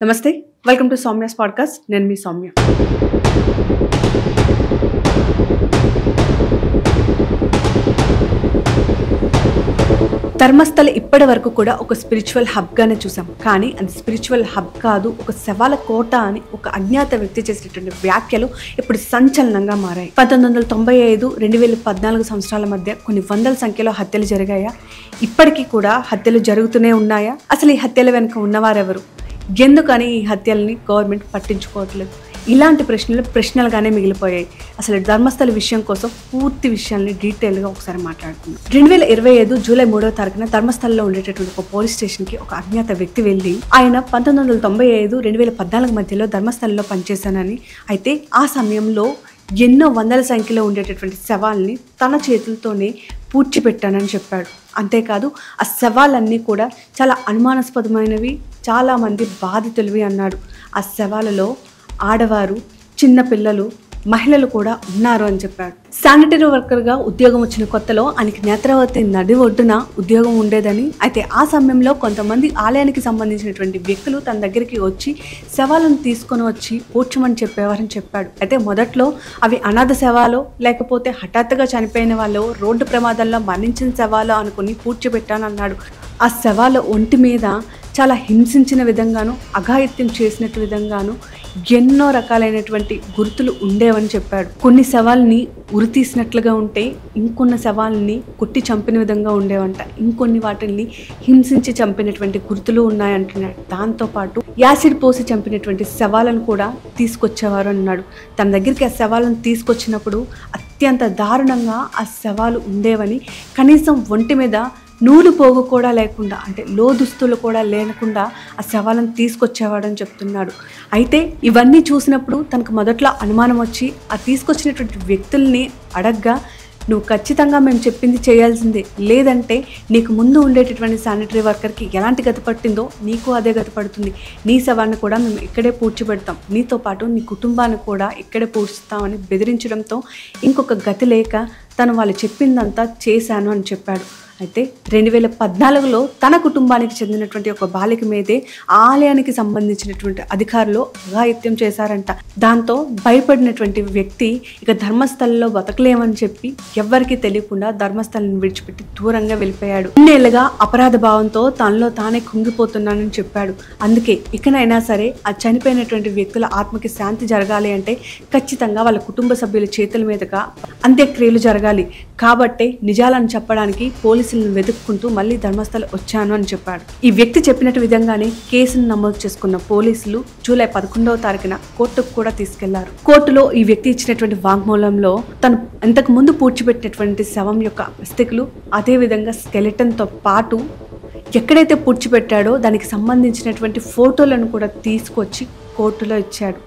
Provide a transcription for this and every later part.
నమస్తే welcome to సౌమ్యస్ podcast నేను మీ సౌమ్య. ధర్మస్థల ఇప్పటి వరకు కూడా ఒక స్పిరిచువల్ హబ్ గానే చూసాం. కానీ అది స్పిరిచువల్ హబ్ కాదు, ఒక శవాల కోట అని ఒక అజ్ఞాత వ్యక్తి చేసినటువంటి వ్యాఖ్యలు ఇప్పుడు సంచలనంగా మారాయి. 1995, 2014 సంవత్సరాల మధ్య కొన్ని వందల సంఖ్యలో హత్యలు జరిగాయా? ఇప్పటికీ కూడా హత్యలు జరుగుతూనే ఉన్నాయా? అసలు ఈ హత్యల వెనుక ఉన్నవారెవరు? ఎందుకని ఈ హత్యల్ని గవర్నమెంట్ పట్టించుకోవట్లేదు? ఇలాంటి ప్రశ్నలుగానే మిగిలిపోయాయి. అసలు ధర్మస్థల విషయం కోసం పూర్తి విషయాల్ని డీటెయిల్గా ఒకసారి మాట్లాడుకుందాం. 2025 జూలై 3వ తారీఖున ధర్మస్థలలో ఉండేటటువంటి ఒక పోలీస్ స్టేషన్కి ఒక అజ్ఞాత వ్యక్తి వెళ్ళి ఆయన 1995, 2014 మధ్యలో ధర్మస్థలలో పనిచేశానని, అయితే ఆ సమయంలో ఎన్నో వందల సంఖ్యలో ఉండేటటువంటి శవాల్ని తన చేతులతోనే పూడ్చిపెట్టానని చెప్పాడు. అంతేకాదు ఆ శవాలన్నీ కూడా చాలా అనుమానాస్పదమైనవి, చాలామంది బాధితులవి అన్నాడు. ఆ శవాలలో ఆడవారు, చిన్నపిల్లలు, మహిళలు కూడా ఉన్నారు అని చెప్పాడు. శానిటరీ వర్కర్గా ఉద్యోగం వచ్చిన కొత్తలో ఆయనకి నేత్రావతి నది ఒడ్డున ఉద్యోగం ఉండేదని, అయితే ఆ సమయంలో కొంతమంది ఆలయానికి సంబంధించినటువంటి వ్యక్తులు తన దగ్గరికి వచ్చి శవాలను తీసుకొని వచ్చి పూడ్చమని చెప్పేవారని చెప్పాడు. అయితే మొదట్లో అవి అనాథ శవాలో లేకపోతే హఠాత్తుగా చనిపోయిన వాళ్ళు, రోడ్డు ప్రమాదంలో మరణించిన శవాలో అనుకుని పూడ్చిపెట్టానన్నాడు. ఆ శవాల ఒంటి మీద చాలా హింసించిన విధంగాను, అఘాయిత్యం చేసినట్టు విధంగాను ఎన్నో రకాలైనటువంటి గుర్తులు ఉండేవని చెప్పాడు. కొన్ని శవాల్ని ఉరి తీసినట్లుగా ఉంటే, ఇంకొన్ని శవాల్ని కొట్టి చంపిన విధంగా ఉండేవంట, ఇంకొన్ని వాటిల్ని హింసించి చంపినటువంటి గుర్తులు ఉన్నాయంటున్నాడు. దాంతోపాటు యాసిడ్ పోసి చంపినటువంటి శవాలను కూడా తీసుకొచ్చేవారు అన్నాడు. తన దగ్గరికి ఆ శవాలను తీసుకొచ్చినప్పుడు అత్యంత దారుణంగా ఆ శవాలు ఉండేవని, కనీసం ఒంటి మీద నూలు పోగు కూడా లేకుండా, అంటే లోదుస్తులు కూడా లేకుండా ఆ శవాలను తీసుకొచ్చేవాడని చెప్తున్నాడు. అయితే ఇవన్నీ చూసినప్పుడు తనకు మొదట్లో అనుమానం వచ్చి ఆ తీసుకొచ్చినటువంటి వ్యక్తుల్ని అడగ్గా, నువ్వు ఖచ్చితంగా మేము చెప్పింది చేయాల్సిందే, లేదంటే నీకు ముందు ఉండేటటువంటి శానిటరీ వర్కర్కి ఎలాంటి గతి పట్టిందో నీకు అదే గతి పడుతుంది, నీ శవాన్ని కూడా మేము ఇక్కడే పూడ్చిపెడతాం, నీతో పాటు నీ కుటుంబాన్ని కూడా ఇక్కడే పూడ్చుతామని బెదిరించడంతో ఇంకొక గతి లేక తను వాళ్ళు చెప్పిందంతా చేశాను అని చెప్పాడు. అయితే 2014లో తన కుటుంబానికి చెందినటువంటి ఒక బాలిక మీదే ఆలయానికి సంబంధించినటువంటి అధికారులు అఘాయిత్యం చేశారంట. దాంతో భయపడినటువంటి వ్యక్తి ఇక ధర్మస్థలంలో బతకలేమని చెప్పి ఎవ్వరికీ తెలియకుండా ధర్మస్థలాన్ని విడిచిపెట్టి దూరంగా వెళ్ళిపోయాడు. ఇన్నేళ్లుగా అపరాధ భావంతో తనలో తానే కుంగిపోతున్నానని చెప్పాడు. అందుకే ఇకనైనా సరే ఆ చనిపోయినటువంటి వ్యక్తుల ఆత్మకి శాంతి జరగాలి అంటే ఖచ్చితంగా వాళ్ళ కుటుంబ సభ్యుల చేతుల మీదుగా అంత్యక్రియలు జరగాలి. కాబట్టే నిజాలను చెప్పడానికి పోలీసులను వెతుక్కుంటూ మళ్ళీ ధర్మస్థలం వచ్చాను అని చెప్పాడు. ఈ వ్యక్తి చెప్పినట్టు విధంగానే కేసును నమోదు చేసుకున్న పోలీసులు జూలై 11వ తారీఖున కోర్టుకు కూడా తీసుకెళ్లారు. కోర్టులో ఈ వ్యక్తి ఇచ్చినటువంటి వాంగ్మూలంలో తను ఇంతకు ముందు పూడ్చిపెట్టినటువంటి శవం యొక్క అస్థికలు, అదేవిధంగా స్కెలిటన్తో పాటు ఎక్కడైతే పూడ్చిపెట్టాడో దానికి సంబంధించినటువంటి ఫోటోలను కూడా తీసుకొచ్చి కోర్టులో ఇచ్చాడు.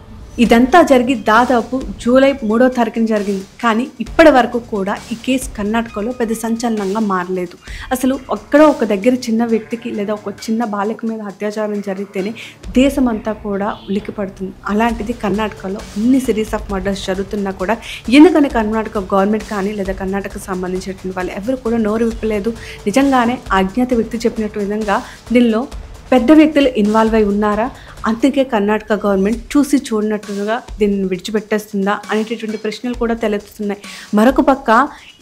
ఇదంతా జరిగి దాదాపు జూలై 3వ తారీఖున జరిగింది. కానీ ఇప్పటి వరకు కూడా ఈ కేసు కర్ణాటకలో పెద్ద సంచలనంగా మారలేదు. అసలు ఒక్కడో ఒక దగ్గర చిన్న వ్యక్తికి లేదా ఒక చిన్న బాలిక మీద అత్యాచారం జరిగితేనే దేశమంతా కూడా ఉలికి పడుతుంది. అలాంటిది కర్ణాటకలో ఇన్ని సిరీస్ ఆఫ్ మర్డర్స్ జరుగుతున్నా కూడా ఎందుకని కర్ణాటక గవర్నమెంట్ కానీ లేదా కర్ణాటకకు సంబంధించినటువంటి వాళ్ళు ఎవరు కూడా నోరు విప్పలేదు? నిజంగానే అజ్ఞాత వ్యక్తి చెప్పినట్టు విధంగా దీనిలో పెద్ద వ్యక్తులు ఇన్వాల్వ్ అయి ఉన్నారా? అందుకే కర్ణాటక గవర్నమెంట్ చూసి చూడనట్టుగా దీన్ని విడిచిపెట్టేస్తుందా అనేటటువంటి ప్రశ్నలు కూడా తలెత్తుతున్నాయి. మరొక పక్క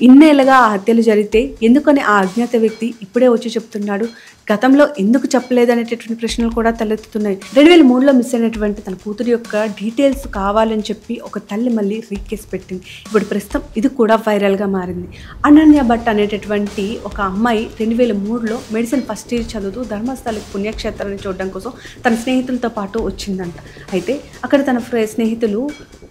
ఇన్నేళ్ళగా ఆ హత్యలు జరిగితే ఎందుకని ఆ అజ్ఞాత వ్యక్తి ఇప్పుడే వచ్చి చెప్తున్నాడు? గతంలో ఎందుకు చెప్పలేదు అనేటటువంటి ప్రశ్నలు కూడా తలెత్తుతున్నాయి. 2003లో మిస్ అయినటువంటి తన కూతురు యొక్క డీటెయిల్స్ కావాలని చెప్పి ఒక తల్లి మళ్ళీ రీకేస్ పెట్టింది. ఇప్పుడు ప్రస్తుతం ఇది కూడా వైరల్గా మారింది. అనన్య భట్ అనేటటువంటి ఒక అమ్మాయి 2003లో మెడిసిన్ ఫస్ట్ ఇయర్ చదువుతూ ధర్మస్థల పుణ్యక్షేత్రాన్ని చూడడం కోసం తన స్నేహితులతో పాటు వచ్చిందంట. అయితే అక్కడ తన స్నేహితులు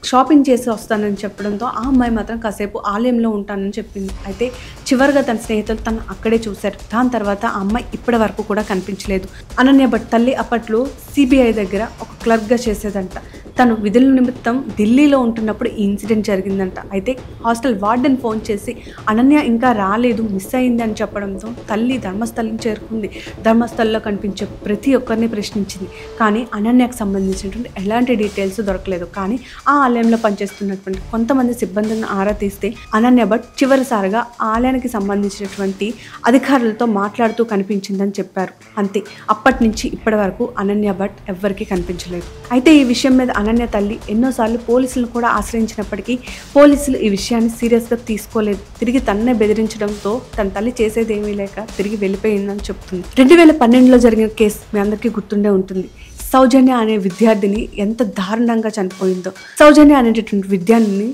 షాపింగ్ చేసి వస్తానని చెప్పడంతో ఆ అమ్మాయి మాత్రం కాసేపు ఆలయంలో ఉంటానని చెప్పింది. అయితే చివరిగా తన స్నేహితులు తను అక్కడే చూశారు. దాని తర్వాత ఆ అమ్మాయి ఇప్పటి వరకు కూడా కనిపించలేదు. అనన్య భట్ తల్లి అప్పట్లో సిబిఐ దగ్గర ఒక క్లర్క్గా చేసేదంట. తను విధుల నిమిత్తం ఢిల్లీలో ఉంటున్నప్పుడు ఈ ఇన్సిడెంట్ జరిగిందంట. అయితే హాస్టల్ వార్డెన్ ఫోన్ చేసి అనన్య ఇంకా రాలేదు, మిస్ అయింది అని చెప్పడంతో తల్లి ధర్మస్థలం చేరుకుంది. ధర్మస్థలంలో కనిపించే ప్రతి ఒక్కరిని ప్రశ్నించింది. కానీ అనన్యకు సంబంధించినటువంటి ఎలాంటి డీటెయిల్స్ దొరకలేదు. కానీ ఆ ఆలయంలో పనిచేస్తున్నటువంటి కొంతమంది సిబ్బందిని ఆరా తీస్తే అనన్య భట్ చివరిసారిగా ఆలయానికి సంబంధించినటువంటి అధికారులతో మాట్లాడుతూ కనిపించిందని చెప్పారు. అంతే, అప్పటి నుంచి ఇప్పటి వరకు అనన్య భట్ ఎవ్వరికీ కనిపించలేదు. అయితే ఈ విషయం మీద అనన్య తల్లి ఎన్నోసార్లు పోలీసులను కూడా ఆశ్రయించినప్పటికీ పోలీసులు ఈ విషయాన్ని సీరియస్గా తీసుకోలేదు. తిరిగి తన్నే బెదిరించడంతో తన తల్లి చేసేది ఏమీ లేక తిరిగి వెళ్ళిపోయిందని చెప్తుంది. 2012లో జరిగిన కేసు మీ అందరికీ గుర్తుండే ఉంటుంది. సౌజన్య అనే విద్యార్థిని ఎంత దారుణంగా చనిపోయిందో. సౌజన్య అనేటటువంటి విద్యార్థిని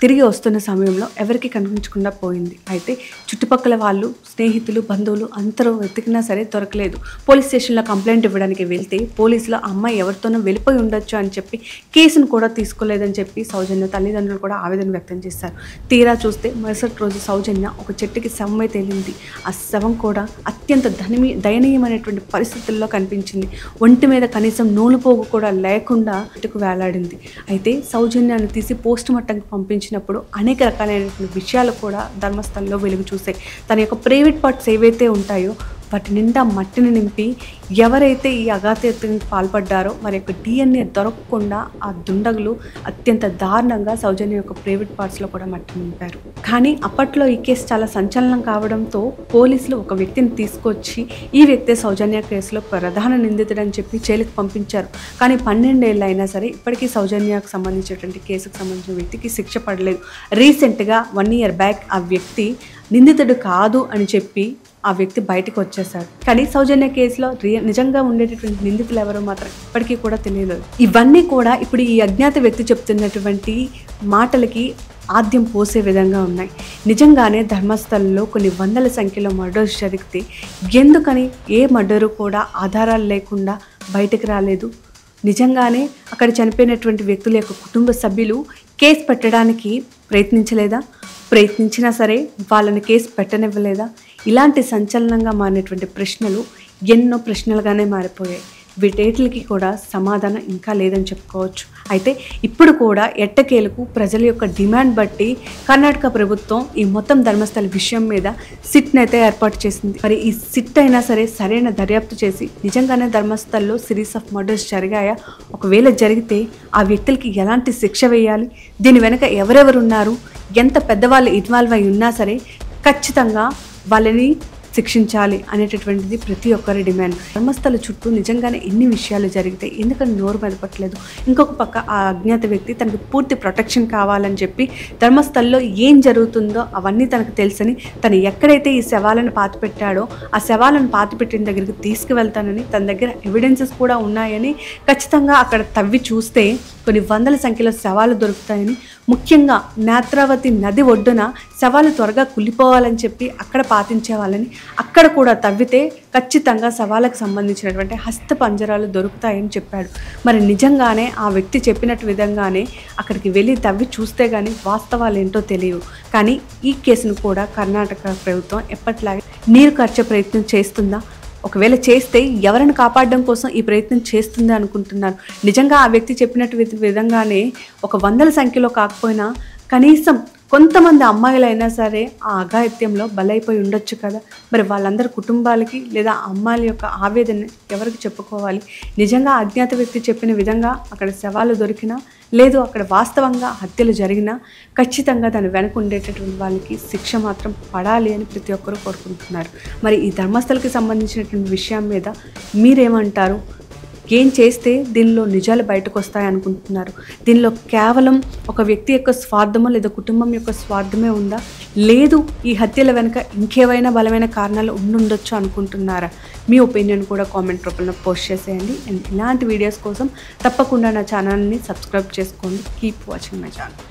తిరిగి వస్తున్న సమయంలో ఎవరికి కనిపించకుండా పోయింది. అయితే చుట్టుపక్కల వాళ్ళు, స్నేహితులు, బంధువులు అందరూ వెతికినా సరే దొరకలేదు. పోలీస్ స్టేషన్లో కంప్లైంట్ ఇవ్వడానికి వెళ్తే పోలీసులు ఆ అమ్మాయి ఎవరితోనో వెళ్ళిపోయి ఉండొచ్చు అని చెప్పి కేసును కూడా తీసుకోలేదని చెప్పి సౌజన్య తల్లిదండ్రులు కూడా ఆవేదన వ్యక్తం చేశారు. తీరా చూస్తే మరుసటి రోజు సౌజన్య ఒక చెట్టుకి శవమై తేలింది. ఆ శవం కూడా అత్యంత దయనీయమైనటువంటి పరిస్థితుల్లో కనిపించింది. ఒంటి మీద కనీసం నూలుపోగు కూడా లేకుండా చెట్టుకు వేలాడింది. అయితే సౌజన్యాన్ని తీసి పోస్ట్ మార్టంకి పంపించినప్పుడు అనేక రకాలైనటువంటి విషయాలు కూడా ధర్మస్థలంలో వెలుగు చూసాయి. తన యొక్క ప్రైవేట్ పార్ట్స్ ఏవైతే ఉంటాయో వాటి నిండా మట్టిని నింపి ఎవరైతే ఈ అఘాయిత్యానికి పాల్పడ్డారో వారి యొక్క DNA దొరకకుండా ఆ దుండగులు అత్యంత దారుణంగా సౌజన్య యొక్క ప్రైవేట్ పార్ట్స్లో కూడా మట్టి నింపారు. కానీ అప్పట్లో ఈ కేసు చాలా సంచలనం కావడంతో పోలీసులు ఒక వ్యక్తిని తీసుకొచ్చి ఈ వ్యక్తే సౌజన్య కేసులో ప్రధాన నిందితుడని చెప్పి జైలుకు పంపించారు. కానీ 12 ఏళ్ళు అయినా సరే ఇప్పటికీ సౌజన్యకు సంబంధించినటువంటి కేసుకు సంబంధించిన వ్యక్తికి శిక్ష పడలేదు. రీసెంట్గా 1 year బ్యాక్ ఆ వ్యక్తి నిందితుడు కాదు అని చెప్పి ఆ వ్యక్తి బయటకు వచ్చేసాడు. కానీ సౌజన్య కేసులో నిజంగా ఉండేటటువంటి నిందితులు ఎవరో మాత్రం ఇప్పటికీ కూడా తెలియదు. ఇవన్నీ కూడా ఇప్పుడు ఈ అజ్ఞాత వ్యక్తి చెప్తున్నటువంటి మాటలకి ఆద్యం పోసే విధంగా ఉన్నాయి. నిజంగానే ధర్మస్థలంలో కొన్ని వందల సంఖ్యలో మర్డర్స్ జరిగితే ఎందుకని ఏ మర్డరు కూడా ఆధారాలు లేకుండా బయటకు రాలేదు? నిజంగానే అక్కడ చనిపోయినటువంటి వ్యక్తుల యొక్క కుటుంబ సభ్యులు కేసు పెట్టడానికి ప్రయత్నించలేదా? ప్రయత్నించినా సరే వాళ్ళని కేసు పెట్టనివ్వలేదా? ఇలాంటి సంచలనంగా మారినటువంటి ప్రశ్నలు ఎన్నో ప్రశ్నలుగానే మారిపోయాయి. వీటేటికి కూడా సమాధానం ఇంకా లేదని చెప్పుకోవచ్చు. అయితే ఇప్పుడు కూడా ఎట్టకేలకు ప్రజల యొక్క డిమాండ్ బట్టి కర్ణాటక ప్రభుత్వం ఈ మొత్తం ధర్మస్థల విషయం మీద సిట్ని అయితే ఏర్పాటు చేసింది. మరి ఈ సిట్ అయినా సరే సరైన దర్యాప్తు చేసి నిజంగానే ధర్మస్థల్లో సిరీస్ ఆఫ్ మర్డర్స్ జరిగాయా, ఒకవేళ జరిగితే ఆ వ్యక్తులకి ఎలాంటి శిక్ష వేయాలి, దీని వెనక ఎవరెవరున్నారు, ఎంత పెద్దవాళ్ళు ఇన్వాల్వ్ అయి ఉన్నా సరే ఖచ్చితంగా వాళ్ళని శిక్షించాలి అనేటటువంటిది ప్రతి ఒక్కరి డిమాండ్. ధర్మస్థల చుట్టూ నిజంగానే ఎన్ని విషయాలు జరిగితాయి, ఎందుకని నోరు మెదపట్లేదు? ఇంకొక పక్క ఆ అజ్ఞాత వ్యక్తి తనకు పూర్తి ప్రొటెక్షన్ కావాలని చెప్పి ధర్మస్థల్లో ఏం జరుగుతుందో అవన్నీ తనకు తెలుసని తను ఎక్కడైతే ఈ శవాలను పాతిపెట్టాడో ఆ శవాలను పాతిపెట్టిన దగ్గరికి తీసుకువెళ్తానని, తన దగ్గర ఎవిడెన్సెస్ కూడా ఉన్నాయని, ఖచ్చితంగా అక్కడ తవ్వి చూస్తే కొన్ని వందల సంఖ్యలో శవాలు దొరుకుతాయని, ముఖ్యంగా నేత్రావతి నది ఒడ్డున శవాలు త్వరగా కుళ్ళిపోవాలని చెప్పి అక్కడ పాతించే వాళ్ళని, అక్కడ కూడా తవ్వితే ఖచ్చితంగా శవాలకు సంబంధించినటువంటి హస్త పంజరాలు దొరుకుతాయని చెప్పాడు. మరి నిజంగానే ఆ వ్యక్తి చెప్పినట్టు విధంగానే అక్కడికి వెళ్ళి తవ్వి చూస్తే కానీ వాస్తవాలు ఏంటో తెలియవు. కానీ ఈ కేసును కూడా కర్ణాటక ప్రభుత్వం ఎప్పటిలాగే నీరు కార్చే ప్రయత్నం చేస్తుందా? ఒకవేళ చేస్తే ఎవరిని కాపాడడం కోసం ఈ ప్రయత్నం చేస్తుంది అనుకుంటున్నారు? నిజంగా ఆ వ్యక్తి చెప్పినట్టు విధంగానే ఒక వందల సంఖ్యలో కాకపోయినా కనీసం కొంతమంది అమ్మాయిలైనా సరే ఆ అఘాయిత్యంలో బలైపోయి ఉండొచ్చు కదా. మరి వాళ్ళందరి కుటుంబాలకి లేదా అమ్మాయిల యొక్క ఆవేదన ఎవరికి చెప్పుకోవాలి? నిజంగా అజ్ఞాత వ్యక్తి చెప్పిన విధంగా అక్కడ శవాలు దొరికినా, లేదు అక్కడ వాస్తవంగా హత్యలు జరిగినా ఖచ్చితంగా దాని వెనక ఉండేటటువంటి వాళ్ళకి శిక్ష మాత్రం పడాలి అని ప్రతి ఒక్కరూ కోరుకుంటున్నారు. మరి ఈ ధర్మస్థలకి సంబంధించినటువంటి విషయం మీద మీరేమంటారు? ఏం చేస్తే దీనిలో నిజాలు బయటకు వస్తాయనుకుంటున్నారు? దీనిలో కేవలం ఒక వ్యక్తి యొక్క స్వార్థమో లేదా కుటుంబం యొక్క స్వార్థమే ఉందా, లేదు ఈ హత్యల వెనుక ఇంకేవైనా బలమైన కారణాలు ఉండుండొచ్చు అనుకుంటున్నారా? మీ ఒపీనియన్ కూడా కామెంట్ రూపంలో పోస్ట్ చేసేయండి. అండ్ ఇలాంటి వీడియోస్ కోసం తప్పకుండా నా ఛానల్ని సబ్స్క్రైబ్ చేసుకోండి. Keep watching my channel.